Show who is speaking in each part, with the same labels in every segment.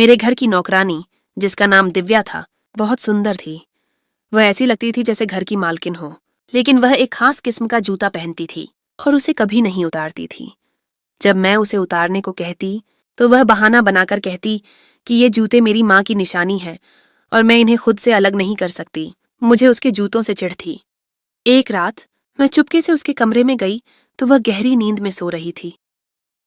Speaker 1: मेरे घर की नौकरानी, जिसका नाम दिव्या था, बहुत सुंदर थी। वह ऐसी लगती थी जैसे घर की मालकिन हो, लेकिन वह एक खास किस्म का जूता पहनती थी और उसे कभी नहीं उतारती थी। जब मैं उसे उतारने को कहती तो वह बहाना बनाकर कहती कि ये जूते मेरी माँ की निशानी है और मैं इन्हें खुद से अलग नहीं कर सकती। मुझे उसके जूतों से चिढ़ थी। एक रात मैं चुपके से उसके कमरे में गई तो वह गहरी नींद में सो रही थी।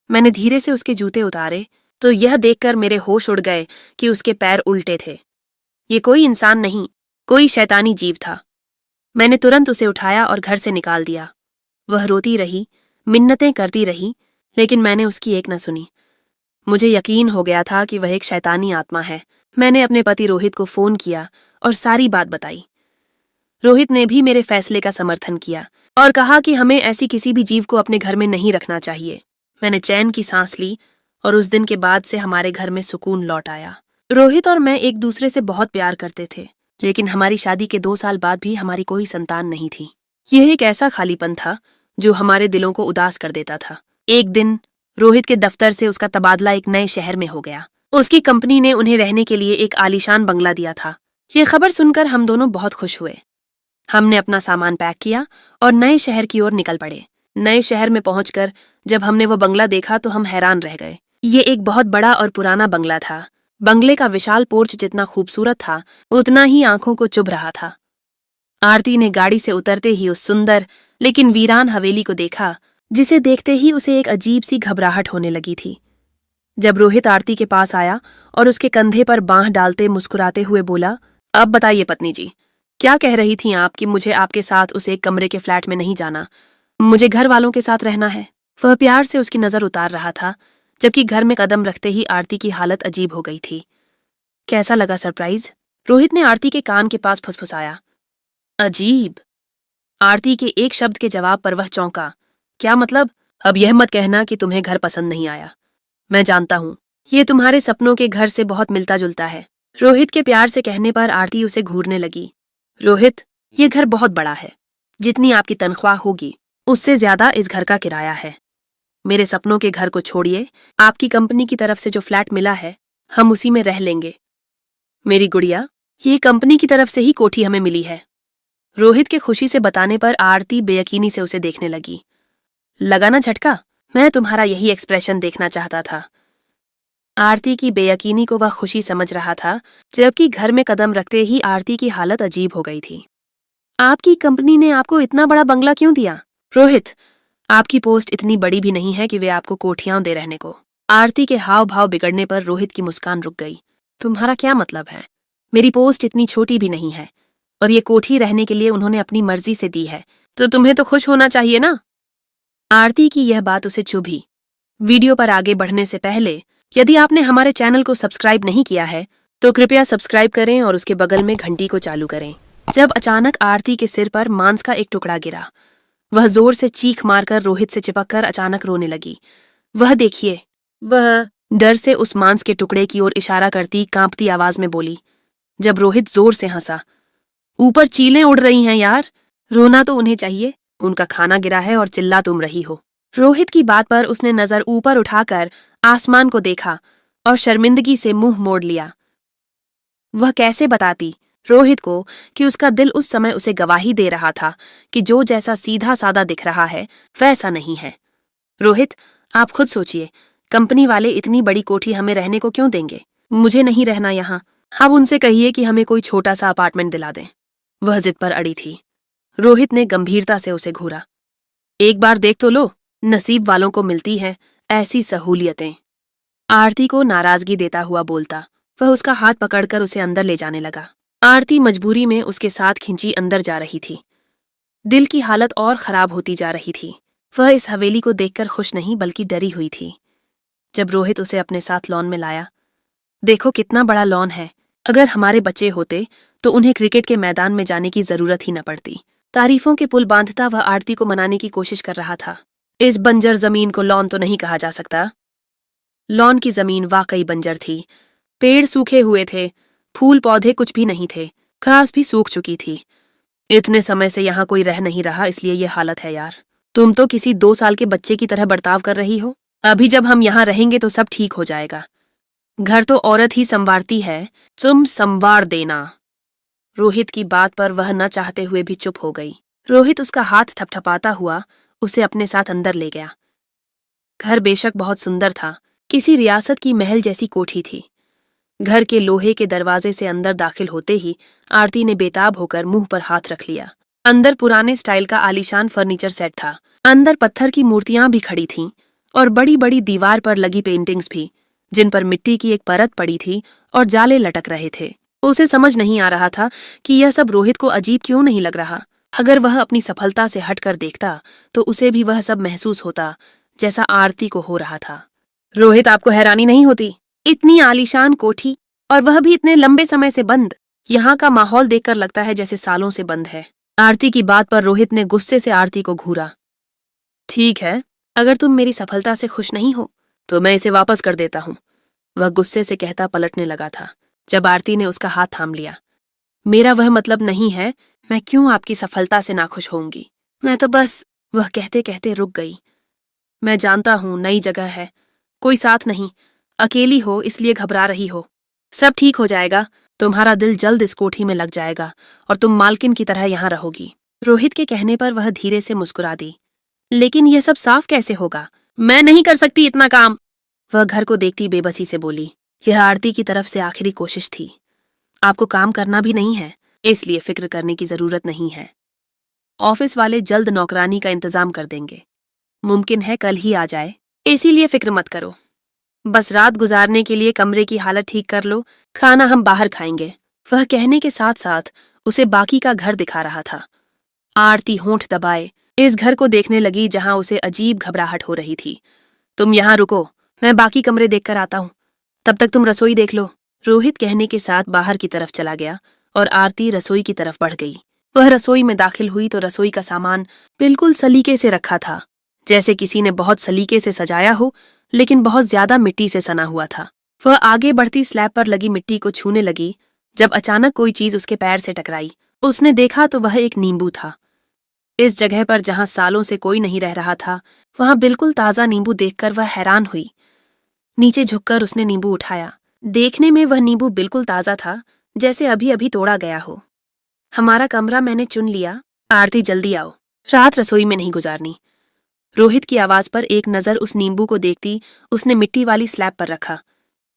Speaker 1: मैंने धीरे से उसके जूते उतारे तो यह देखकर मेरे होश उड़ गए कि उसके पैर उल्टे थे। ये कोई इंसान नहीं, कोई शैतानी जीव था। मैंने तुरंत उसे उठाया और घर से निकाल दिया। वह रोती रही, मिन्नतें करती रही, लेकिन मैंने उसकी एक न सुनी। मुझे यकीन हो गया था कि वह एक शैतानी आत्मा है। मैंने अपने पति रोहित को फोन किया और सारी बात बताई। रोहित ने भी मेरे फैसले का समर्थन किया और कहा कि हमें ऐसी किसी भी जीव को अपने घर में नहीं रखना चाहिए। मैंने चैन की सांस ली और उस दिन के बाद से हमारे घर में सुकून लौट आया। रोहित और मैं एक दूसरे से बहुत प्यार करते थे, लेकिन हमारी शादी के 2 साल बाद भी हमारी कोई संतान नहीं थी। यह एक ऐसा खालीपन था जो हमारे दिलों को उदास कर देता था। एक दिन रोहित के दफ्तर से उसका तबादला एक नए शहर में हो गया। उसकी कंपनी ने उन्हें रहने के लिए एक आलीशान बंगला दिया था। ये खबर सुनकर हम दोनों बहुत खुश हुए। हमने अपना सामान पैक किया और नए शहर की ओर निकल पड़े। नए शहर में पहुंचकर जब हमने वो बंगला देखा तो हम हैरान रह गए। ये एक बहुत बड़ा और पुराना बंगला था। बंगले का विशाल पोर्च जितना खूबसूरत था, उतना ही आंखों को चुभ रहा था। आरती ने गाड़ी से उतरते ही उस सुंदर लेकिन वीरान हवेली को देखा, जिसे देखते ही उसे एक अजीब सी घबराहट होने लगी थी। जब रोहित आरती के पास आया और उसके कंधे पर बांह डालते मुस्कुराते हुए बोला, अब बताइए पत्नी जी, क्या कह रही थी आप कि मुझे आपके साथ उस एक कमरे के फ्लैट में नहीं जाना, मुझे घर वालों के साथ रहना है। वह प्यार से उसकी नजर उतार रहा था, जबकि घर में कदम रखते ही आरती की हालत अजीब हो गई थी। कैसा लगा सरप्राइज? रोहित ने आरती के कान के पास फुसफुसाया। अजीब। आरती के एक शब्द के जवाब पर वह चौंका। क्या मतलब? अब यह मत कहना कि तुम्हें घर पसंद नहीं आया। मैं जानता हूं, ये तुम्हारे सपनों के घर से बहुत मिलता जुलता है। रोहित के प्यार से कहने पर आरती उसे घूरने लगी। रोहित, ये घर बहुत बड़ा है। जितनी आपकी तनख्वाह होगी उससे ज्यादा इस घर का किराया है। मेरे सपनों के घर को छोड़िए, आपकी कंपनी की तरफ से जो फ्लैट मिला है हम उसी में रह लेंगे। मेरी गुड़िया, ये कंपनी की तरफ से ही कोठी हमें मिली है। रोहित के खुशी से बताने पर आरती बेयकीनी से उसे देखने लगी। लगा ना झटका? मैं तुम्हारा यही एक्सप्रेशन देखना चाहता था। आरती की बेयकीनी को वह खुशी समझ रहा था, जबकि घर में कदम रखते ही आरती की हालत अजीब हो गई थी। आपकी कंपनी ने आपको इतना बड़ा बंगला क्यों दिया? रोहित, आपकी पोस्ट इतनी बड़ी भी नहीं है कि वे आपको कोठियां दे रहने को। आरती के हाव भाव बिगड़ने पर रोहित की मुस्कान रुक गई। तुम्हारा क्या मतलब है? मेरी पोस्ट इतनी छोटी भी नहीं है और ये कोठी रहने के लिए उन्होंने अपनी मर्जी से दी है, तो तुम्हें तो खुश होना चाहिए ना। आरती की यह बात उसे चुभी। वीडियो पर आगे बढ़ने से पहले यदि आपने हमारे चैनल को सब्सक्राइब नहीं किया है तो कृपया सब्सक्राइब करें और उसके बगल में घंटी को चालू करें। जब अचानक आरती के सिर पर मांस का एक टुकड़ा गिरा, वह जोर से चीख मारकर रोहित से चिपककर अचानक रोने लगी। वह देखिए, वह डर से उस मांस के टुकड़े की ओर इशारा करती कांपती आवाज में बोली। जब रोहित जोर से हंसा, ऊपर चीलें उड़ रही हैं यार, रोना तो उन्हें चाहिए, उनका खाना गिरा है और चिल्ला तुम रही हो। रोहित की बात पर उसने नजर ऊपर उठाकर आसमान को देखा और शर्मिंदगी से मुंह मोड़ लिया। वह कैसे बताती रोहित को कि उसका दिल उस समय उसे गवाही दे रहा था कि जो जैसा सीधा सादा दिख रहा है वैसा नहीं है। रोहित, आप खुद सोचिए, कंपनी वाले इतनी बड़ी कोठी हमें रहने को क्यों देंगे? मुझे नहीं रहना यहाँ। अब उनसे कहिए कि हमें कोई छोटा सा अपार्टमेंट दिला दें। वह जिद पर अड़ी थी। रोहित ने गंभीरता से उसे घूरा। एक बार देख तो लो, नसीब वालों को मिलती हैं ऐसी सहूलियतें। आरती को नाराजगी देता हुआ बोलता वह उसका हाथ पकड़कर उसे अंदर ले जाने लगा। आरती मजबूरी में उसके साथ खिंची अंदर जा रही थी। दिल की हालत और खराब होती जा रही थी। वह इस हवेली को देखकर खुश नहीं बल्कि डरी हुई थी। जब रोहित उसे अपने साथ लॉन में लाया, देखो कितना बड़ा लॉन है, अगर हमारे बच्चे होते तो उन्हें क्रिकेट के मैदान में जाने की जरूरत ही न पड़ती। तारीफों के पुल बांधता वह आरती को मनाने की कोशिश कर रहा था। इस बंजर जमीन को लॉन तो नहीं कहा जा सकता। लॉन की जमीन वाकई बंजर थी। पेड़ सूखे हुए थे, फूल पौधे कुछ भी नहीं थे, घास भी सूख चुकी थी। इतने समय से यहाँ कोई रह नहीं रहा, इसलिए ये हालत है यार। तुम तो किसी 2 साल के बच्चे की तरह बर्ताव कर रही हो। अभी जब हम यहाँ रहेंगे तो सब ठीक हो जाएगा। घर तो औरत ही संवारती है, तुम संवार देना। रोहित की बात पर वह न चाहते हुए भी चुप हो गई। रोहित उसका हाथ थपथपाता हुआ उसे अपने साथ अंदर ले गया। घर बेशक बहुत सुंदर था, किसी रियासत की महल जैसी कोठी थी। घर के लोहे के दरवाजे से अंदर दाखिल होते ही आरती ने बेताब होकर मुंह पर हाथ रख लिया। अंदर पुराने स्टाइल का आलीशान फर्नीचर सेट था। अंदर पत्थर की मूर्तियां भी खड़ी थीं और बड़ी बड़ी दीवार पर लगी पेंटिंग्स भी, जिन पर मिट्टी की एक परत पड़ी थी और जाले लटक रहे थे। उसे समझ नहीं आ रहा था कि यह सब रोहित को अजीब क्यों नहीं लग रहा। अगर वह अपनी सफलता से हटकर देखता तो उसे भी वह सब महसूस होता जैसा आरती को हो रहा था। रोहित, आपको हैरानी नहीं होती? इतनी आलीशान कोठी और वह भी इतने लंबे समय से बंद। यहाँ का माहौल देखकर लगता है जैसे सालों से बंद है। आरती की बात पर रोहित ने गुस्से से आरती को घूरा। ठीक है, अगर तुम मेरी सफलता से खुश नहीं हो तो मैं इसे वापस कर देता हूँ, वह गुस्से से कहता पलटने लगा था जब आरती ने उसका हाथ थाम लिया। मेरा वह मतलब नहीं है, मैं क्यों आपकी सफलता से नाखुश होऊंगी। मैं तो बस, वह कहते कहते रुक गई। मैं जानता हूँ नई जगह है, कोई साथ नहीं, अकेली हो इसलिए घबरा रही हो। सब ठीक हो जाएगा, तुम्हारा दिल जल्द इस कोठी में लग जाएगा और तुम मालकिन की तरह यहाँ रहोगी। रोहित के कहने पर वह धीरे से मुस्कुरा दी। लेकिन यह सब साफ कैसे होगा? मैं नहीं कर सकती इतना काम, वह घर को देखती बेबसी से बोली। यह आरती की तरफ से आखिरी कोशिश थी। आपको काम करना भी नहीं है, इसलिए फिक्र करने की जरूरत नहीं है। ऑफिस वाले जल्द नौकरानी का इंतजाम कर देंगे। मुमकिन है कल ही आ जाए, इसीलिए फिक्र मत करो। बस रात गुजारने के लिए कमरे की हालत ठीक कर लो, खाना हम बाहर खाएंगे। वह कहने के साथ साथ उसे बाकी का घर दिखा रहा था। आरती होंठ दबाए इस घर को देखने लगी जहां उसे अजीब घबराहट हो रही थी। तुम यहाँ रुको, मैं बाकी कमरे देखकर आता हूँ, तब तक तुम रसोई देख लो। रोहित कहने के साथ बाहर की तरफ चला गया और आरती रसोई की तरफ बढ़ गई। वह रसोई में दाखिल हुई तो रसोई का सामान बिल्कुल सलीके से रखा था, जैसे किसी ने बहुत सलीके से सजाया हो, लेकिन बहुत ज्यादा मिट्टी से सना हुआ था। वह आगे बढ़ती स्लैब पर लगी मिट्टी को छूने लगी जब अचानक कोई चीज उसके पैर से टकराई। उसने देखा तो वह एक नींबू था। इस जगह पर जहां सालों से कोई नहीं रह रहा था, वहां बिल्कुल ताजा नींबू देखकर वह हैरान हुई। नीचे झुककर उसने नींबू उठाया। देखने में वह नींबू बिल्कुल ताजा था, जैसे अभी अभी तोड़ा गया हो। हमारा कमरा मैंने चुन लिया, आरती जल्दी आओ, रात रसोई में नहीं गुजारनी। रोहित की आवाज पर एक नजर उस नींबू को देखती उसने मिट्टी वाली स्लैब पर रखा।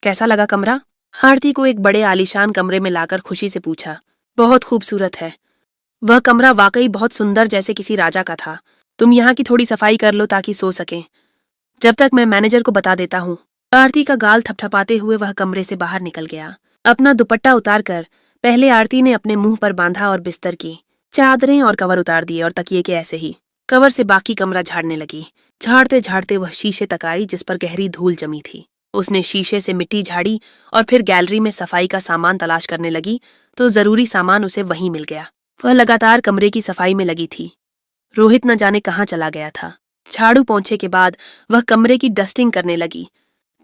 Speaker 1: कैसा लगा कमरा? आरती को एक बड़े आलीशान कमरे में लाकर खुशी से पूछा। बहुत खूबसूरत है। वह कमरा वाकई बहुत सुंदर, जैसे किसी राजा का था। तुम यहाँ की थोड़ी सफाई कर लो ताकि सो सकें, जब तक मैं मैनेजर को बता देता हूँ। आरती का गाल थपथपाते हुए वह कमरे से बाहर निकल गया। अपना दुपट्टा उतारकर पहले आरती ने अपने मुंह पर बांधा और बिस्तर की चादरें और कवर उतार दिए और तकिए के ऐसे ही कवर से बाकी कमरा झाड़ने लगी। झाड़ते झाड़ते वह शीशे तक आई जिस पर गहरी धूल जमी थी। उसने शीशे से मिट्टी झाड़ी और फिर गैलरी में सफाई का सामान तलाश करने लगी तो जरूरी सामान उसे वहीं मिल गया। वह लगातार कमरे की सफाई में लगी थी। रोहित न जाने कहाँ चला गया था। झाड़ू पोंछे के बाद वह कमरे की डस्टिंग करने लगी।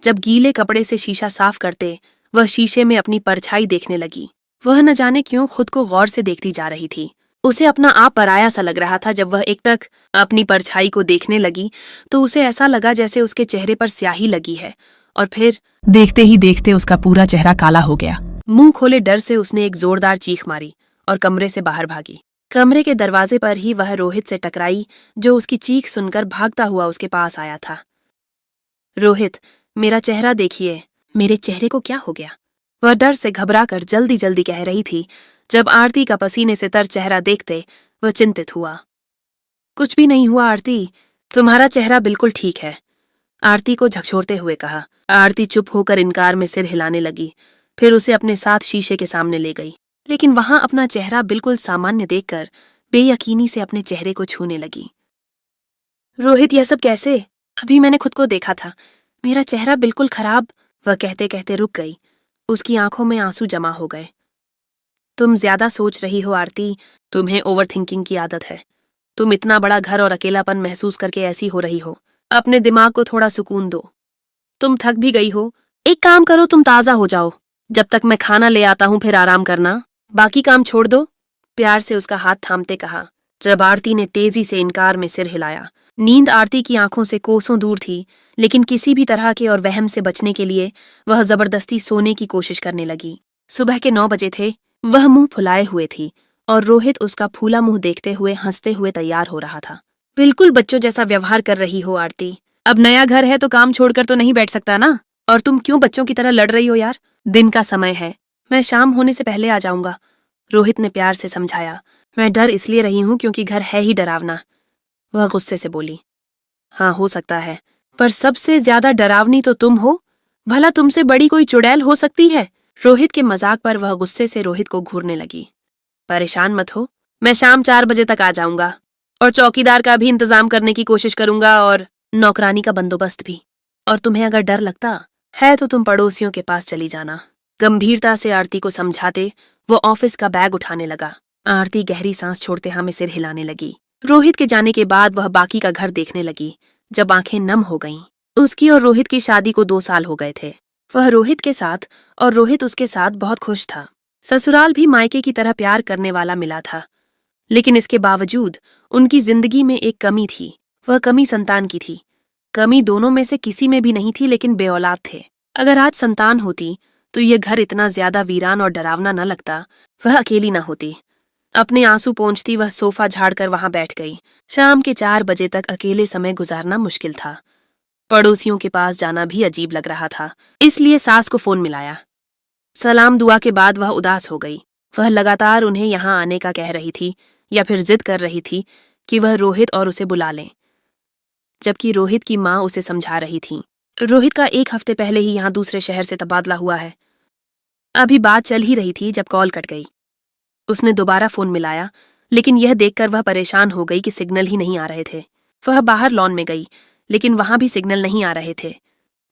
Speaker 1: जब गीले कपड़े से शीशा साफ करते वह शीशे में अपनी परछाई देखने लगी। वह न जाने क्यों खुद को गौर से देखती जा रही थी। उसे अपना आप पराया सा लग रहा था। जब वह एकटक अपनी परछाई को देखने लगी तो उसे ऐसा लगा जैसे उसके चेहरे पर स्याही लगी है, और फिर देखते ही देखते उसका पूरा चेहरा काला हो गया। मुंह खोले डर से उसने एक जोरदार चीख मारी और कमरे से बाहर भागी। कमरे के दरवाजे पर ही वह रोहित से टकराई, जो उसकी चीख सुनकर भागता हुआ उसके पास आया था। रोहित, मेरा चेहरा देखिए। मेरे चेहरे को क्या हो गया? वह डर से घबराकर जल्दी जल्दी कह रही थी। जब आरती का पसीने से तर चेहरा देखते वह चिंतित हुआ। कुछ भी नहीं हुआ आरती, तुम्हारा चेहरा बिल्कुल ठीक है, आरती को झकझोरते हुए कहा। आरती चुप होकर इनकार में सिर हिलाने लगी। फिर उसे अपने साथ शीशे के सामने ले गई, लेकिन वहां अपना चेहरा बिल्कुल सामान्य देखकर बेयकीनी से अपने चेहरे को छूने लगी। रोहित, यह सब कैसे? अभी मैंने खुद को देखा था, मेरा चेहरा बिल्कुल खराब। वह कहते कहते रुक गई। उसकी आंखों में आंसू जमा हो गए। तुम ज्यादा सोच रही हो आरती, तुम्हें ओवर थिंकिंग की आदत है। तुम इतना बड़ा घर और अकेलापन महसूस करके ऐसी हो रही हो। अपने दिमाग को थोड़ा सुकून दो। तुम थक भी गई हो, एक काम करो, तुम ताजा हो जाओ। जब तक मैं खाना ले आता हूँ फिर आराम करना, बाकी काम छोड़ दो, प्यार से उसका हाथ थामते कहा। जब आरती ने तेजी से इनकार में सिर हिलाया नींद आरती की आंखों से कोसों दूर थी, लेकिन किसी भी तरह के और वहम से बचने के लिए वह जबरदस्ती सोने की कोशिश करने लगी। सुबह के 9 बजे थे। वह मुंह फुलाए हुए थी और रोहित उसका फूला मुंह देखते हुए हंसते हुए तैयार हो रहा था। बिल्कुल बच्चों जैसा व्यवहार कर रही हो आरती। अब नया घर है तो काम छोड़कर तो नहीं बैठ सकता ना। और तुम क्यों बच्चों की तरह लड़ रही हो यार? दिन का समय है, मैं शाम होने से पहले आ जाऊंगा, रोहित ने प्यार से समझाया। मैं डर इसलिए रही हूं क्योंकि घर है ही डरावना, वह गुस्से से बोली। हाँ हो सकता है, पर सबसे ज्यादा डरावनी तो तुम हो। भला तुमसे बड़ी कोई चुड़ैल हो सकती है? रोहित के मजाक पर वह गुस्से से रोहित को घूरने लगी। परेशान मत हो, मैं शाम 4 बजे तक आ जाऊंगा और चौकीदार का भी इंतजाम करने की कोशिश करूंगा और नौकरानी का बंदोबस्त भी। और तुम्हें अगर डर लगता है तो तुम पड़ोसियों के पास चली जाना, गंभीरता से आरती को समझाते वो ऑफिस का बैग उठाने लगा। आरती गहरी सांस छोड़ते हमें सिर हिलाने लगी। रोहित के जाने के बाद वह बाकी का घर देखने लगी। जब आंखें नम हो गईं, उसकी और रोहित की शादी को 2 साल हो गए थे। वह रोहित के साथ और रोहित उसके साथ बहुत खुश था। ससुराल भी मायके की तरह प्यार करने वाला मिला था, लेकिन इसके बावजूद उनकी जिंदगी में एक कमी थी। वह कमी संतान की थी। कमी दोनों में से किसी में भी नहीं थी, लेकिन बेऔलाद थे। अगर आज संतान होती तो यह घर इतना ज्यादा वीरान और डरावना न लगता। वह अकेली न होती। अपने आंसू पोंछती वह सोफा झाड़कर वहां बैठ गई। शाम के 4 बजे तक अकेले समय गुजारना मुश्किल था। पड़ोसियों के पास जाना भी अजीब लग रहा था, इसलिए सास को फोन मिलाया। सलाम दुआ के बाद वह उदास हो गई। वह लगातार उन्हें यहाँ आने का कह रही थी या फिर जिद कर रही थी कि वह रोहित और उसे बुला लें, जबकि रोहित की माँ उसे समझा रही थी। रोहित का 1 हफ्ते पहले ही यहाँ दूसरे शहर से तबादला हुआ है। अभी बात चल ही रही थी जब कॉल कट गई। उसने दोबारा फोन मिलाया, लेकिन यह देखकर वह परेशान हो गई कि सिग्नल ही नहीं आ रहे थे। वह बाहर लॉन में गई, लेकिन वहां भी सिग्नल नहीं आ रहे थे।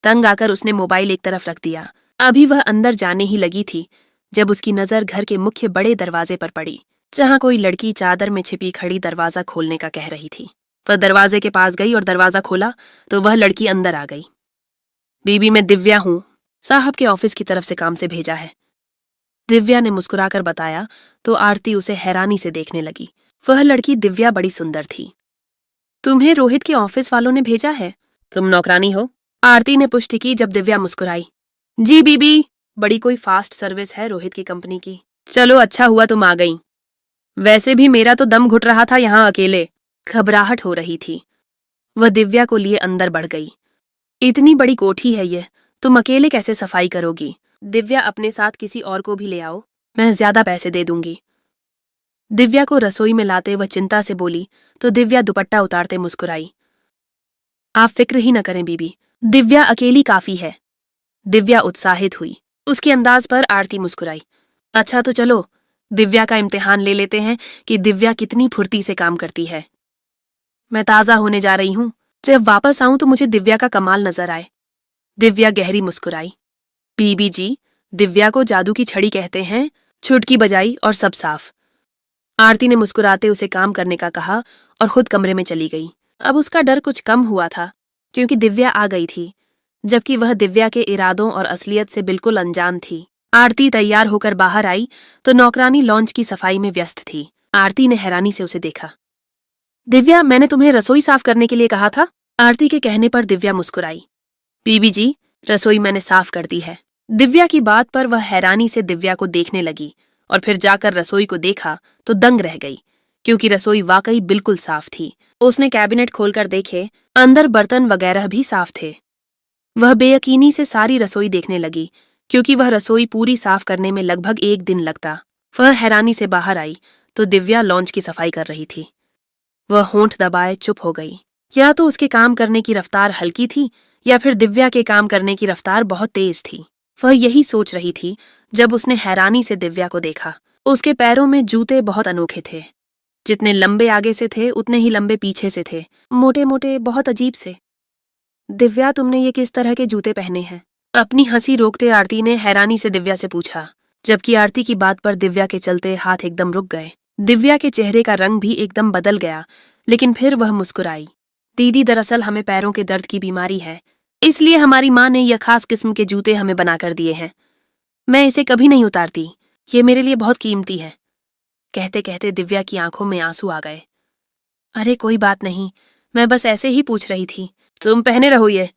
Speaker 1: तंग आकर उसने मोबाइल एक तरफ रख दिया। अभी वह अंदर जाने ही लगी थी जब उसकी नजर घर के मुख्य बड़े दरवाजे पर पड़ी, जहां कोई लड़की चादर में छिपी खड़ी दरवाजा खोलने का कह रही थी। वह दरवाजे के पास गई और दरवाजा खोला तो वह लड़की अंदर आ गई। बीबी, मैं दिव्या हूं, साहब के ऑफिस की तरफ से काम से भेजा है, दिव्या ने मुस्कुराकर बताया तो आरती उसे हैरानी से देखने लगी। वह लड़की दिव्या बड़ी सुंदर थी। तुम्हें रोहित के ऑफिस वालों ने भेजा है? तुम नौकरानी हो? आरती ने पुष्टि की जब दिव्या मुस्कुराई। जी बीबी, बड़ी कोई फास्ट सर्विस है रोहित की कंपनी की। चलो अच्छा हुआ तुम आ गई, वैसे भी मेरा तो दम घुट रहा था यहाँ अकेले। घबराहट हो रही थी। वह दिव्या को लिए अंदर बढ़ गई। इतनी बड़ी कोठी है ये, तुम अकेले कैसे सफाई करोगी? दिव्या, अपने साथ किसी और को भी ले आओ, मैं ज्यादा पैसे दे दूंगी। दिव्या को रसोई में लाते वह चिंता से बोली तो दिव्या दुपट्टा उतारते मुस्कुराई। आप फिक्र ही न करें बीबी, दिव्या अकेली काफी है। दिव्या उत्साहित हुई। उसके अंदाज पर आरती मुस्कुराई। अच्छा तो चलो दिव्या का इम्तिहान ले लेते हैं कि दिव्या कितनी फुर्ती से काम करती है। मैं ताजा होने जा रही हूं, जब वापस आऊं तो मुझे दिव्या का कमाल नजर आए। दिव्या गहरी मुस्कुराई। बीबी जी, दिव्या को जादू की छड़ी कहते हैं, छुटकी बजाई और सब साफ। आरती ने मुस्कुराते उसे काम करने का कहा और खुद कमरे में चली गई। अब उसका डर कुछ कम हुआ था, क्योंकि दिव्या आ गई थी, जबकि वह दिव्या के इरादों और असलियत से बिल्कुल अनजान थी। आरती तैयार होकर बाहर आई तो नौकरानी लॉन्च की सफाई में व्यस्त थी। आरती ने हैरानी से उसे देखा। दिव्या, मैंने तुम्हें रसोई साफ करने के लिए कहा था। आरती के कहने पर दिव्या मुस्कुराई। बीबी जी, रसोई मैंने साफ कर दी है। दिव्या की बात पर वह हैरानी से दिव्या को देखने लगी और फिर जाकर रसोई को देखा तो दंग रह गई, क्योंकि रसोई वाकई बिल्कुल साफ थी। उसने कैबिनेट खोलकर देखे, अंदर बर्तन वगैरह भी साफ थे। वह बेयकीनी से सारी रसोई देखने लगी, क्योंकि वह रसोई पूरी साफ करने में लगभग 1 दिन लगता। वह हैरानी से बाहर आई तो दिव्या लॉन्च की सफाई कर रही थी। वह होंठ दबाए चुप हो गई। या तो उसके काम करने की रफ्तार हल्की थी या फिर दिव्या के काम करने की रफ्तार बहुत तेज थी। वह यही सोच रही थी जब उसने हैरानी से दिव्या को देखा। उसके पैरों में जूते बहुत अनोखे थे। जितने लंबे आगे से थे उतने ही लंबे पीछे से थे, मोटे मोटे, बहुत अजीब से। दिव्या, तुमने ये किस तरह के जूते पहने हैं? अपनी हंसी रोकते आरती ने हैरानी से दिव्या से पूछा, जबकि आरती की बात पर दिव्या के चलते हाथ एकदम रुक गए। दिव्या के चेहरे का रंग भी एकदम बदल गया, लेकिन फिर वह मुस्कुराई। दीदी, दरअसल हमें पैरों के दर्द की बीमारी है, इसलिए हमारी माँ ने यह खास किस्म के जूते हमें बनाकर दिए हैं। मैं इसे कभी नहीं उतारती, ये मेरे लिए बहुत कीमती है। कहते कहते दिव्या की आंखों में आंसू आ गए। अरे कोई बात नहीं, मैं बस ऐसे ही पूछ रही थी। तुम पहने रहो ये,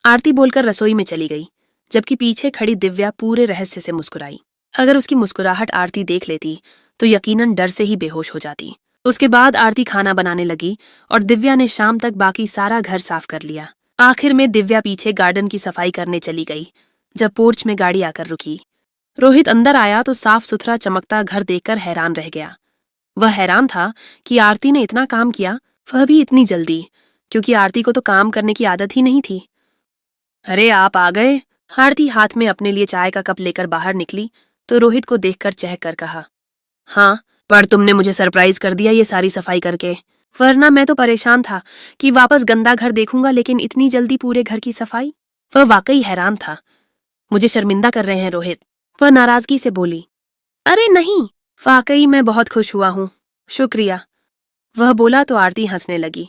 Speaker 1: आरती बोलकर रसोई में चली गई, जबकि पीछे खड़ी दिव्या पूरे रहस्य से मुस्कुराई। अगर उसकी मुस्कुराहट आरती देख लेती तो यकीनन डर से ही बेहोश हो जाती। उसके बाद आरती खाना बनाने लगी और दिव्या ने शाम तक बाकी सारा घर साफ कर लिया। आखिर में दिव्या पीछे गार्डन की सफाई करने चली गई। जब पोर्च में गाड़ी आकर रुकी, रोहित अंदर आया तो साफ सुथरा चमकता घर देखकर हैरान रह गया। वह हैरान था कि आरती ने इतना काम किया, वह भी इतनी जल्दी, क्योंकि आरती को तो काम करने की आदत ही नहीं थी। अरे आप आ गए। आरती हाथ में अपने लिए चाय का कप लेकर बाहर निकली तो रोहित को देखकर चहक कर कहा, हाँ, पर तुमने मुझे सरप्राइज कर दिया ये सारी सफाई करके। वरना मैं तो परेशान था कि वापस गंदा घर देखूंगा, लेकिन इतनी जल्दी पूरे घर की सफाई। वह वाकई हैरान था। मुझे शर्मिंदा कर रहे हैं रोहित, वह नाराजगी से बोली। अरे नहीं, वाकई मैं बहुत खुश हुआ हूँ, शुक्रिया, वह बोला तो आरती हंसने लगी।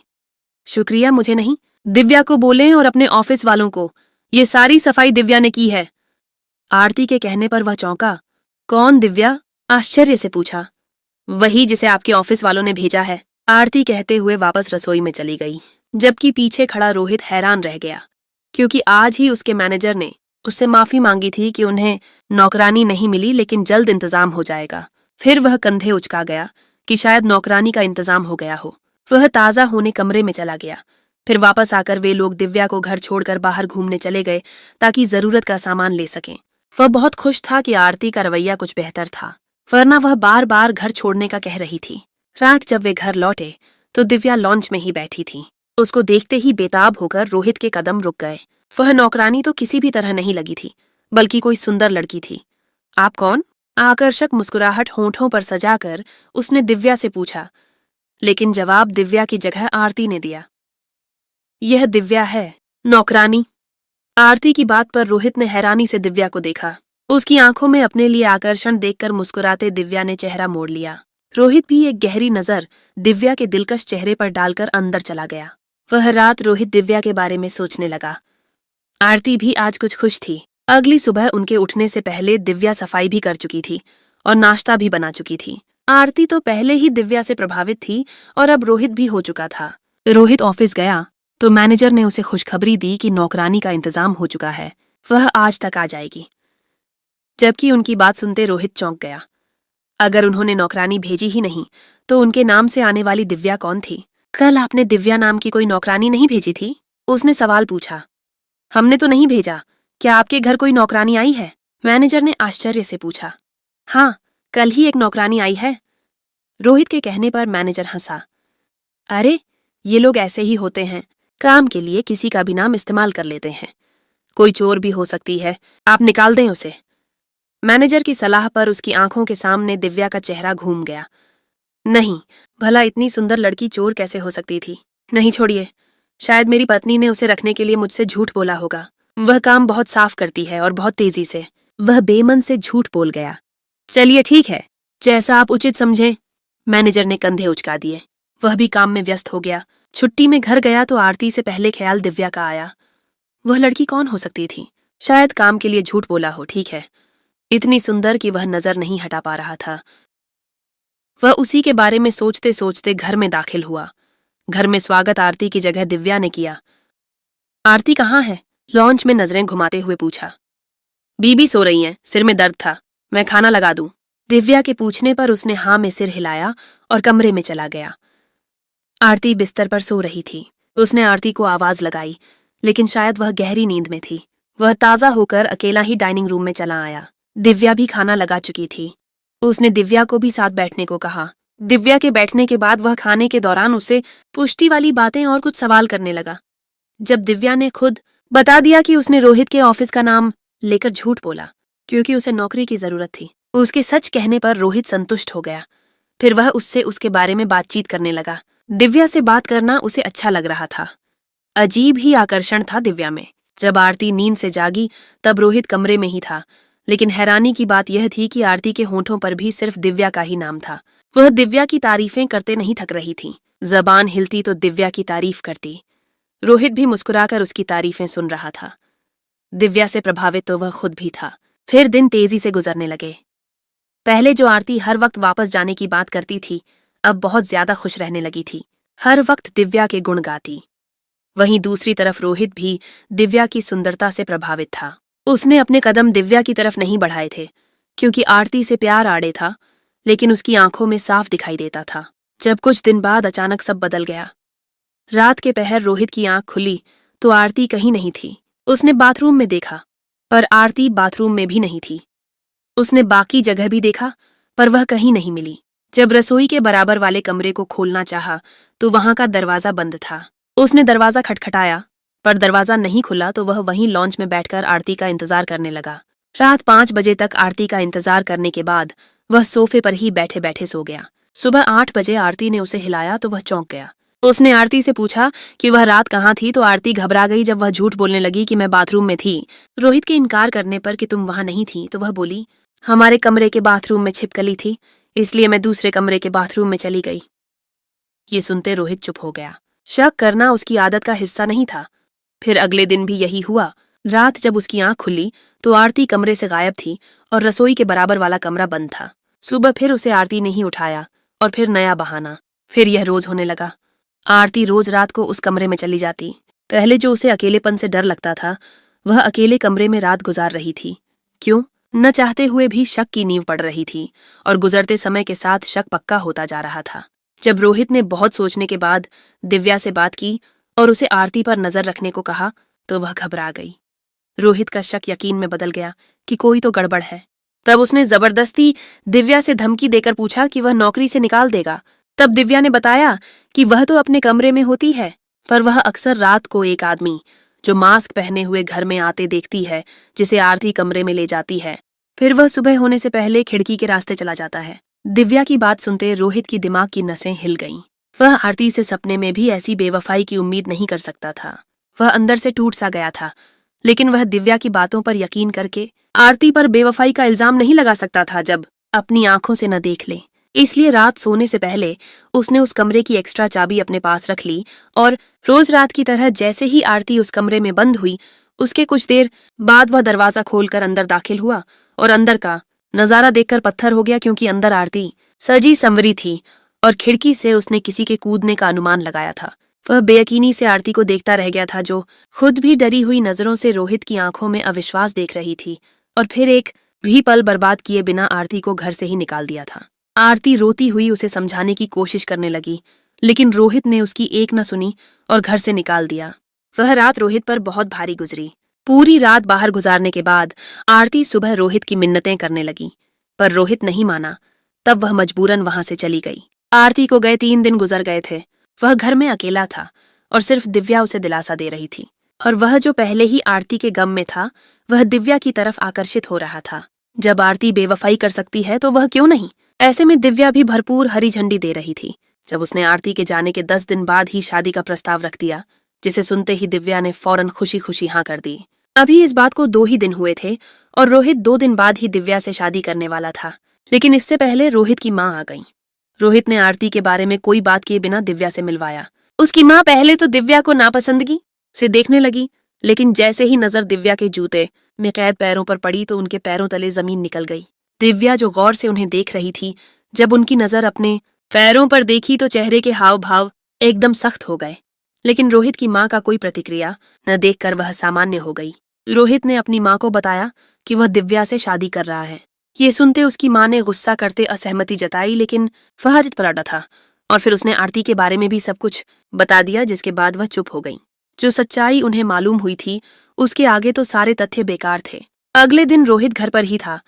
Speaker 1: शुक्रिया मुझे नहीं, दिव्या को बोलें और अपने ऑफिस वालों को। ये सारी सफाई दिव्या ने की है। आरती के कहने पर वह चौंका। कौन दिव्या? आश्चर्य से पूछा। वही जिसे आपके ऑफिस वालों ने भेजा है, आरती कहते हुए वापस रसोई में चली गई, जबकि पीछे खड़ा रोहित हैरान रह गया, क्योंकि आज ही उसके मैनेजर ने उससे माफी मांगी थी कि उन्हें नौकरानी नहीं मिली, लेकिन जल्द इंतजाम हो जाएगा। फिर वह कंधे उचका गया कि शायद नौकरानी का इंतजाम हो गया हो। वह ताज़ा होने कमरे में चला गया। फिर वापस आकर वे लोग दिव्या को घर छोड़कर बाहर घूमने चले गए ताकि जरूरत का सामान ले सकें। वह बहुत खुश था कि आरती का रवैया कुछ बेहतर था, वरना वह बार बार घर छोड़ने का कह रही थी। रात जब वे घर लौटे तो दिव्या लॉन्च में ही बैठी थी। उसको देखते ही बेताब होकर रोहित के कदम रुक गए। वह नौकरानी तो किसी भी तरह नहीं लगी थी, बल्कि कोई सुंदर लड़की थी। आप कौन? आकर्षक मुस्कुराहट होंठों पर सजाकर उसने दिव्या से पूछा, लेकिन जवाब दिव्या की जगह आरती ने दिया। यह दिव्या है, नौकरानी। आरती की बात पर रोहित ने हैरानी से दिव्या को देखा। उसकी आंखों में अपने लिए आकर्षण देखकर मुस्कुराते दिव्या ने चेहरा मोड़ लिया। रोहित भी एक गहरी नजर दिव्या के दिलकश चेहरे पर डालकर अंदर चला गया। वह रात रोहित दिव्या के बारे में सोचने लगा। आरती भी आज कुछ खुश थी। अगली सुबह उनके उठने से पहले दिव्या सफाई भी कर चुकी थी और नाश्ता भी बना चुकी थी। आरती तो पहले ही दिव्या से प्रभावित थी और अब रोहित भी हो चुका था। रोहित ऑफिस गया तो मैनेजर ने उसे खुशखबरी दी कि नौकरानी का इंतजाम हो चुका है, वह आज तक आ जाएगी। जबकि उनकी बात सुनते रोहित चौंक गया। अगर उन्होंने नौकरानी भेजी ही नहीं तो उनके नाम से आने वाली दिव्या कौन थी? कल आपने दिव्या नाम की कोई नौकरानी नहीं भेजी थी? उसने सवाल पूछा। हमने तो नहीं भेजा, क्या आपके घर कोई नौकरानी आई है? मैनेजर ने आश्चर्य से पूछा। हाँ, कल ही एक नौकरानी आई है। रोहित के कहने पर मैनेजर हंसा। अरे, ये लोग ऐसे ही होते हैं, काम के लिए किसी का भी नाम इस्तेमाल कर लेते हैं। कोई चोर भी हो सकती है, आप निकाल दें उसे। मैनेजर की सलाह पर उसकी आंखों के सामने दिव्या का चेहरा घूम गया। नहीं, भला इतनी सुंदर लड़की चोर कैसे हो सकती थी? नहीं, छोड़िए, शायद मेरी पत्नी ने उसे रखने के लिए मुझसे झूठ बोला होगा। वह काम बहुत साफ करती है और बहुत तेजी से। वह बेमन से झूठ बोल गया। चलिए ठीक है, जैसा आप उचित समझें। मैनेजर ने कंधे उचका दिए। वह भी काम में व्यस्त हो गया। छुट्टी में घर गया तो आरती से पहले ख्याल दिव्या का आया। वह लड़की कौन हो सकती थी? शायद काम के लिए झूठ बोला हो, ठीक है, इतनी सुंदर कि वह नजर नहीं हटा पा रहा था। वह उसी के बारे में सोचते सोचते घर में दाखिल हुआ। घर में स्वागत आरती की जगह दिव्या ने किया। आरती कहाँ है? लॉन्च में नजरें घुमाते हुए पूछा। बीबी सो रही हैं, सिर में दर्द था, मैं खाना लगा दूं? दिव्या के पूछने पर उसने हाँ में सिर हिलाया और कमरे में चला गया। आरती बिस्तर पर सो रही थी। उसने आरती को आवाज लगाई, लेकिन शायद वह गहरी नींद में थी। वह ताजा होकर अकेला ही डाइनिंग रूम में चला आया। दिव्या भी खाना लगा चुकी थी। उसने दिव्या को भी साथ बैठने को कहा। दिव्या के बैठने के बाद वह खाने के दौरान उससे पुष्टि वाली बातें और कुछ सवाल करने लगा। जब दिव्या ने खुद बता दिया कि उसने रोहित के ऑफिस का नाम लेकर झूठ बोला क्योंकि उसे नौकरी की जरूरत थी, उसके सच कहने पर रोहित संतुष्ट हो गया। फिर वह उससे उसके बारे में बातचीत करने लगा। दिव्या से बात करना उसे अच्छा लग रहा था। अजीब ही आकर्षण था दिव्या में। जब आरती नींद से जागी तब रोहित कमरे में ही था, लेकिन हैरानी की बात यह थी कि आरती के होंठों पर भी सिर्फ दिव्या का ही नाम था। वह दिव्या की तारीफें करते नहीं थक रही थी। जबान हिलती तो दिव्या की तारीफ करती। रोहित भी मुस्कुराकर उसकी तारीफें सुन रहा था। दिव्या से प्रभावित तो वह खुद भी था। फिर दिन तेजी से गुजरने लगे। पहले जो आरती हर वक्त वापस जाने की बात करती थी, अब बहुत ज्यादा खुश रहने लगी थी। हर वक्त दिव्या के गुण गाती। वहीं दूसरी तरफ रोहित भी दिव्या की सुंदरता से प्रभावित था। उसने अपने कदम दिव्या की तरफ नहीं बढ़ाए थे, क्योंकि आरती से प्यार आड़े था, लेकिन उसकी आंखों में साफ दिखाई देता था। जब कुछ दिन बाद अचानक सब बदल गया। रात के पहर रोहित की आंख खुली तो आरती कहीं नहीं थी। उसने बाथरूम में देखा, पर आरती बाथरूम में भी नहीं थी। उसने बाकी जगह भी देखा, पर वह कहीं नहीं मिली। जब रसोई के बराबर वाले कमरे को खोलना चाहा तो वहां का दरवाजा बंद था। उसने दरवाजा खटखटाया, पर दरवाजा नहीं खुला तो वह वहीं लॉन्च में बैठकर आरती का इंतजार करने लगा। रात 5 बजे तक आरती का इंतजार करने के बाद वह सोफे पर ही बैठे बैठे सो गया। सुबह 8 बजे आरती ने उसे हिलाया तो वह चौंक गया। उसने आरती से पूछा कि वह रात कहाँ थी, तो आरती घबरा गई जब वह झूठ बोलने लगी कि मैं बाथरूम में थी। रोहित के इनकार करने पर कि तुम वहां नहीं थी, तो वह बोली, हमारे कमरे के बाथरूम में छिपकली थी, इसलिए मैं दूसरे कमरे के बाथरूम में चली गई। ये सुनते रोहित चुप हो गया। शक करना उसकी आदत का हिस्सा नहीं था। फिर अगले दिन भी यही हुआ। रात जब उसकी आंख खुली तो आरती कमरे से गायब थी और रसोई के बराबर वाला कमरा बंद था। सुबह फिर उसे आरती ने ही उठाया और फिर नया बहाना। फिर यह रोज होने लगा। आरती रोज रात को उस कमरे में चली जाती। पहले जो उसे अकेलेपन से डर लगता था, वह अकेले कमरे में रात गुजार रही थी। क्यों? न चाहते हुए भी शक की नींव पड़ रही थी, और गुजरते समय के साथ शक पक्का होता जा रहा था। जब रोहित ने बहुत सोचने के बाद दिव्या से बात की और उसे आरती पर नजर रखने को कहा, तो वह घबरा गई। रोहित का शक यकीन में बदल गया कि कोई तो गड़बड़ है। तब उसने जबरदस्ती दिव्या से धमकी देकर पूछा कि वह नौकरी से निकाल देगा। तब दिव्या ने बताया कि वह तो अपने कमरे में होती है, पर वह अक्सर रात को एक आदमी जो मास्क पहने हुए घर में आते देखती है, जिसे आरती कमरे में ले जाती है। फिर वह सुबह होने से पहले खिड़की के रास्ते चला जाता है। दिव्या की बात सुनते रोहित की दिमाग की नसें हिल गईं। वह आरती से सपने में भी ऐसी बेवफाई की उम्मीद नहीं कर सकता था। वह अंदर से टूट सा गया था, लेकिन वह दिव्या की बातों पर यकीन करके आरती पर बेवफाई का इल्जाम नहीं लगा सकता था जब अपनी आंखों से न देख ले। इसलिए रात सोने से पहले उसने उस कमरे की एक्स्ट्रा चाबी अपने पास रख ली, और रोज रात की तरह जैसे ही आरती उस कमरे में बंद हुई, उसके कुछ देर बाद वह दरवाजा खोलकर अंदर दाखिल हुआ। और अंदर का नजारा देखकर पत्थर हो गया, क्योंकि अंदर आरती सजी संवरी थी और खिड़की से उसने किसी के कूदने का अनुमान लगाया था। वह बेयकीनी से आरती को देखता रह गया था, जो खुद भी डरी हुई नजरों से रोहित की आंखों में अविश्वास देख रही थी। और फिर एक भी पल बर्बाद किए बिना आरती को घर से ही निकाल दिया था। आरती रोती हुई उसे समझाने की कोशिश करने लगी, लेकिन रोहित ने उसकी एक न सुनी और घर से निकाल दिया। वह रात रोहित पर बहुत भारी गुजरी। पूरी रात बाहर गुजारने के बाद आरती सुबह रोहित की मिन्नतें करने लगी, पर रोहित नहीं माना। तब वह मजबूरन वहां से चली गई। आरती को गए 3 दिन गुजर गए थे। वह घर में अकेला था और सिर्फ दिव्या उसे दिलासा दे रही थी, और वह जो पहले ही आरती के गम में था, वह दिव्या की तरफ आकर्षित हो रहा था। जब आरती बेवफाई कर सकती है तो वह क्यों नहीं? ऐसे में दिव्या भी भरपूर हरी झंडी दे रही थी। जब उसने आरती के जाने के 10 दिन बाद ही शादी का प्रस्ताव रख दिया, जिसे सुनते ही दिव्या ने फौरन खुशी खुशी हाँ कर दी। अभी इस बात को 2 ही दिन हुए थे और रोहित 2 दिन बाद ही दिव्या से शादी करने वाला था। लेकिन इससे पहले रोहित की माँ आ गई। रोहित ने आरती के बारे में कोई बात किए बिना दिव्या से मिलवाया। उसकी माँ पहले तो दिव्या को नापसंदगी से देखने लगी, लेकिन जैसे ही नजर दिव्या के जूते में कैद पैरों पर पड़ी तो उनके पैरों तले जमीन निकल गई। दिव्या जो गौर से उन्हें देख रही थी, जब उनकी नजर अपने पैरों पर देखी तो चेहरे के हाव भाव एकदम सख्त हो गए। लेकिन रोहित की माँ का कोई प्रतिक्रिया न देखकर वह सामान्य हो गई। रोहित ने अपनी माँ को बताया कि वह दिव्या से शादी कर रहा है। ये सुनते उसकी माँ ने गुस्सा करते असहमति जताई, लेकिन वह जिद पर अड़ा था, और फिर उसने आरती के बारे में भी सब कुछ बता दिया, जिसके बाद वह चुप हो गई। जो सच्चाई उन्हें मालूम हुई थी, उसके आगे तो सारे तथ्य बेकार थे। अगले दिन रोहित घर पर ही था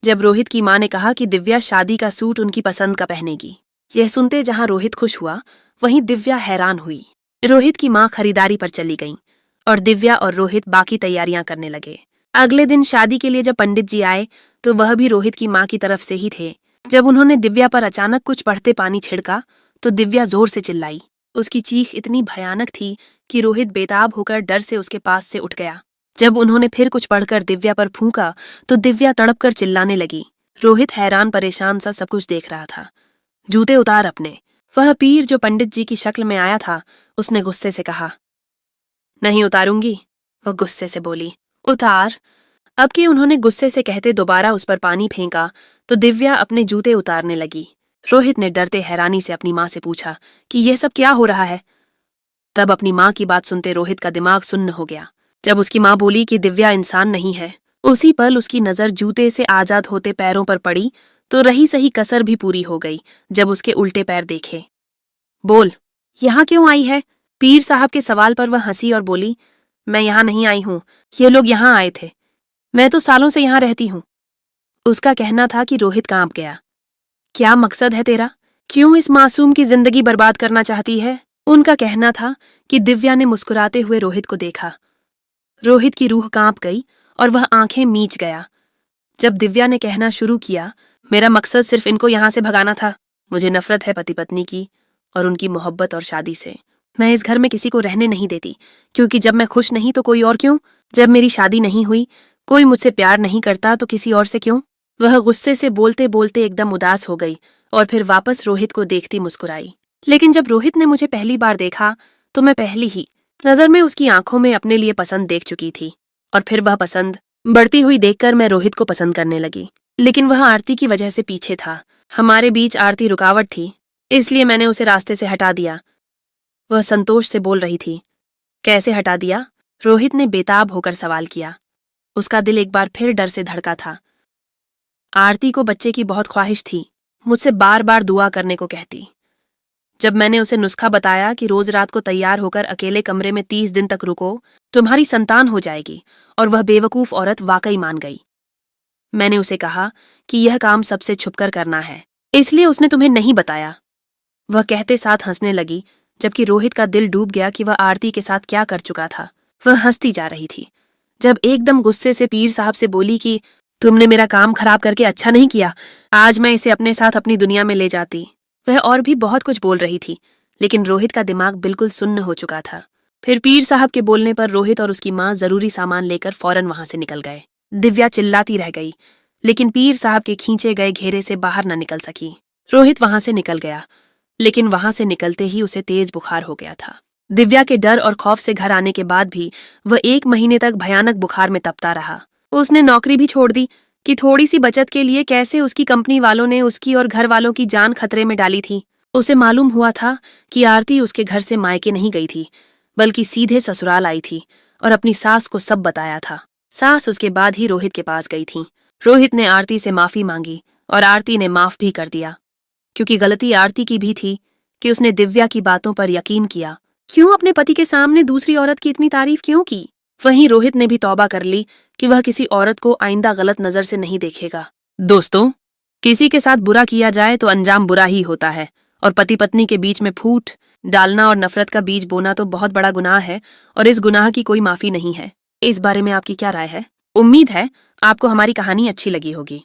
Speaker 1: जब रोहित की माँ ने कहा कि दिव्या शादी का सूट उनकी पसंद का पहनेगी। यह सुनते जहां रोहित खुश हुआ, वहीं दिव्या हैरान हुई। रोहित की माँ खरीदारी पर चली गईं और दिव्या और रोहित बाकी तैयारियां करने लगे। अगले दिन शादी के लिए जब पंडित जी आए तो वह भी रोहित की माँ की तरफ से ही थे। जब उन्होंने दिव्या पर अचानक कुछ बढ़ते पानी छिड़का तो दिव्या जोर से चिल्लाई। उसकी चीख इतनी भयानक थी कि रोहित बेताब होकर डर से उसके पास से उठ गया। जब उन्होंने फिर कुछ पढ़कर दिव्या पर फूंका तो दिव्या तड़प कर चिल्लाने लगी। रोहित हैरान परेशान सा सब कुछ देख रहा था। जूते उतार अपने। वह पीर जो पंडित जी की शक्ल में आया था, उसने गुस्से से कहा। नहीं उतारूंगी, वह गुस्से से बोली। उतार। अब कि उन्होंने गुस्से से कहते दोबारा उस पर पानी फेंका तो दिव्या अपने जूते उतारने लगी। रोहित ने डरते हैरानी से अपनी माँ से पूछा कि यह सब क्या हो रहा है। तब अपनी माँ की बात सुनते रोहित का दिमाग सुन्न हो गया। जब उसकी माँ बोली कि दिव्या इंसान नहीं है, उसी पल उसकी नजर जूते से आजाद होते पैरों पर पड़ी तो रही सही कसर भी पूरी हो गई जब उसके उल्टे पैर देखे। बोल, यहाँ क्यों आई है? पीर साहब के सवाल पर वह हंसी और बोली, मैं यहाँ नहीं आई हूँ, ये लोग यहाँ आए थे। मैं तो सालों से यहाँ रहती हूँ। उसका कहना था कि रोहित कांप गया। क्या मकसद है तेरा? क्यों इस मासूम की जिंदगी बर्बाद करना चाहती है? उनका कहना था कि दिव्या ने मुस्कुराते हुए रोहित को देखा। रोहित की रूह कांप गई और वह आंखें मीच गया। जब दिव्या ने कहना शुरू किया, मेरा मकसद सिर्फ इनको यहाँ से भगाना था। मुझे नफरत है पति पत्नी की और उनकी मोहब्बत और शादी से। मैं इस घर में किसी को रहने नहीं देती, क्योंकि जब मैं खुश नहीं तो कोई और क्यों? जब मेरी शादी नहीं हुई, कोई मुझसे प्यार नहीं करता तो किसी और से क्यों? वह गुस्से से बोलते बोलते एकदम उदास हो गई और फिर वापस रोहित को देखती मुस्कुराई। लेकिन जब रोहित ने मुझे पहली बार देखा तो मैं पहली ही नजर में उसकी आंखों में अपने लिए पसंद देख चुकी थी, और फिर वह पसंद बढ़ती हुई देखकर मैं रोहित को पसंद करने लगी। लेकिन वह आरती की वजह से पीछे था। हमारे बीच आरती रुकावट थी, इसलिए मैंने उसे रास्ते से हटा दिया। वह संतोष से बोल रही थी। कैसे हटा दिया? रोहित ने बेताब होकर सवाल किया। उसका दिल एक बार फिर डर से धड़का था। आरती को बच्चे की बहुत ख्वाहिश थी, मुझसे बार बार दुआ करने को कहती। जब मैंने उसे नुस्खा बताया कि रोज रात को तैयार होकर अकेले कमरे में 30 दिन तक रुको, तुम्हारी संतान हो जाएगी, और वह बेवकूफ औरत वाकई मान गई। मैंने उसे कहा कि यह काम सबसे छुपकर करना है, इसलिए उसने तुम्हें नहीं बताया। वह कहते साथ हंसने लगी, जबकि रोहित का दिल डूब गया कि वह आरती के साथ क्या कर चुका था। वह हंसती जा रही थी, जब एकदम गुस्से से पीर साहब से बोली कि तुमने मेरा काम खराब करके अच्छा नहीं किया, आज मैं इसे अपने साथ अपनी दुनिया में ले जाती। वह और भी बहुत कुछ बोल रही थी, लेकिन रोहित का दिमाग बिल्कुल सुन्न हो चुका था। फिर पीर साहब के बोलने पर रोहित और उसकी माँ जरूरी सामान लेकर फौरन वहां से निकल गए। दिव्या चिल्लाती रह गई, लेकिन पीर साहब के खींचे गए घेरे से बाहर न निकल सकी। रोहित वहां से निकल गया, लेकिन वहां से निकलते ही उसे तेज बुखार हो गया था। दिव्या के डर और खौफ से घर आने के बाद भी वह 1 महीने तक भयानक बुखार में तपता रहा। उसने नौकरी भी छोड़ दी कि थोड़ी सी बचत के लिए कैसे उसकी कंपनी वालों ने उसकी और घर वालों की जान खतरे में डाली थी। उसे मालूम हुआ था कि आरती उसके घर से मायके नहीं गई थी, बल्कि सीधे ससुराल आई थी और अपनी सास को सब बताया था। सास उसके बाद ही रोहित के पास गई थी। रोहित ने आरती से माफी मांगी और आरती ने माफ भी कर दिया, क्योंकि गलती आरती की भी थी कि उसने दिव्या की बातों पर यकीन किया। क्यों अपने पति के सामने दूसरी औरत की इतनी तारीफ क्यों की? वहीं रोहित ने भी तौबा कर ली कि वह किसी औरत को आइंदा गलत नजर से नहीं देखेगा। दोस्तों, किसी के साथ बुरा किया जाए तो अंजाम बुरा ही होता है, और पति पत्नी के बीच में फूट डालना और नफरत का बीज बोना तो बहुत बड़ा गुनाह है, और इस गुनाह की कोई माफी नहीं है। इस बारे में आपकी क्या राय है? उम्मीद है आपको हमारी कहानी अच्छी लगी होगी।